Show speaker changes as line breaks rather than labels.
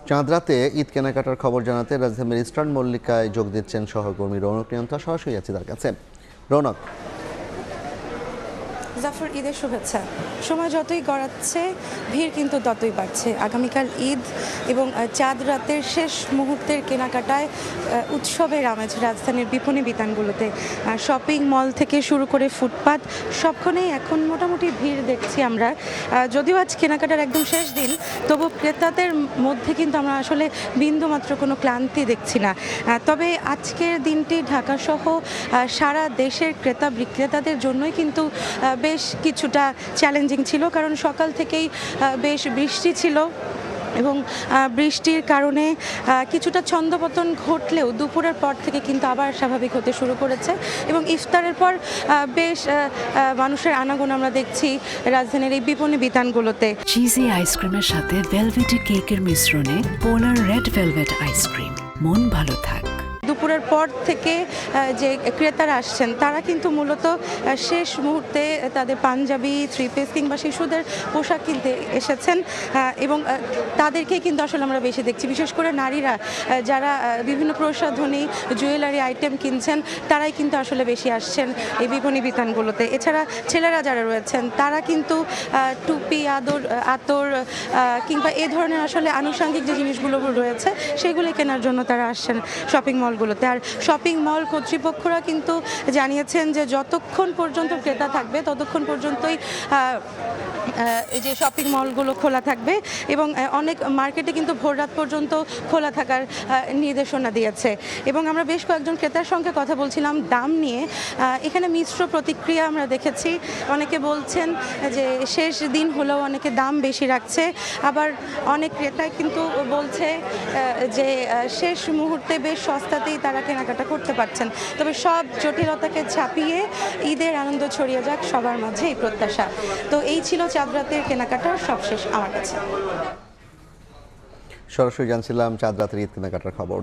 চাঁদ রাতে ঈদ কেনাকাটার খবর জানাতে রাজধানীর ইস্টার্ন মল্লিকায় যোগ দিচ্ছেন সহকর্মী রৌনক নিয়ন্তা। সরাসরি আছি তার কাছে। রৌনক,
জাফর, ঈদের শুভেচ্ছা। সময় যতই গড়াচ্ছে ভিড় কিন্তু ততই বাড়ছে। আগামীকাল ঈদ এবং চাঁদ রাতের শেষ মুহূর্তের কেনাকাটায় উৎসবের আমেজ রাজধানীর বিপণী বিতানগুলোতে। শপিং মল থেকে শুরু করে ফুটপাত সবখানেই এখন মোটামুটি ভিড় দেখছি আমরা। যদিও আজ কেনাকাটার একদম শেষ দিন, তবু ক্রেতাদের মধ্যে কিন্তু আমরা আসলে বিন্দুমাত্র কোনো ক্লান্তি দেখছি না। তবে আজকের দিনটি ঢাকাসহ সারা দেশের ক্রেতা বিক্রেতাদের জন্যই কিন্তু বেশ কিছুটা চ্যালেঞ্জিং ছিল, কারণ সকাল থেকেই বেশ বৃষ্টি ছিল এবং বৃষ্টির কারণে কিছুটা ছন্দপতন ঘটলেও দুপুরের পর থেকে কিন্তু আবার স্বাভাবিক হতে শুরু করেছে এবং ইফতারের পর বেশ মানুষের আনাগোনা আমরা দেখছি রাজধানীর এই বিপণী বিতানগুলোতে।
চিজি আইসক্রিমের সাথে ভেলভেটি কেকের মিশ্রণে পোলার রেড ভেলভেট আইসক্রিম। মন ভালো থাক।
দুপুরের পর থেকে যে ক্রেতারা আসছেন তারা কিন্তু মূলত শেষ মুহূর্তে তাদের পাঞ্জাবি, থ্রি পিস কিংবা শিশুদের পোশাক কিনতে এসেছেন এবং তাদেরকে কিন্তু আসলে আমরা বেশি দেখছি। বিশেষ করে নারীরা যারা বিভিন্ন প্রসাধনী জুয়েলারি আইটেম কিনছেন তারাই কিন্তু আসলে বেশি আসছেন এই বিপণী বিতানগুলোতে। এছাড়া ছেলেরা যারা রয়েছেন তারা কিন্তু টুপি, আতর কিংবা এ ধরনের আসলে আনুষঙ্গিক যে জিনিসগুলো রয়েছে সেগুলি কেনার জন্য তারা আসছেন শপিং মল গুলোতে। আর শপিং মল কর্তৃপক্ষরা কিন্তু জানিয়েছেন যে যতক্ষণ পর্যন্ত ক্রেতা থাকবে ততক্ষণ পর্যন্তই এই যে শপিং মলগুলো খোলা থাকবে এবং অনেক মার্কেটে কিন্তু ভোররাত পর্যন্ত খোলা থাকার নির্দেশনা দিয়েছে। এবং আমরা বেশ কয়েকজন ক্রেতার সঙ্গে কথা বলছিলাম দাম নিয়ে। এখানে মিশ্র প্রতিক্রিয়া আমরা দেখেছি। অনেকে বলছেন যে শেষ দিন হলেও অনেকে দাম বেশি রাখছে, আবার অনেক ক্রেতাই কিন্তু বলছে যে শেষ মুহূর্তে বেশ সস্তাতেই তারা কেনাকাটা করতে পারছেন। তবে সব জটিলতাকে ছাপিয়ে ঈদের আনন্দ ছড়িয়ে যাক সবার মাঝে, এই প্রত্যাশা। তো এই ছিল চাঁদ রাতের কেনাকাটার সবশেষ আমার কাছে।
সরাসরি জানছিলাম চাঁদ রাতের ঈদ কেনাকাটার খবর।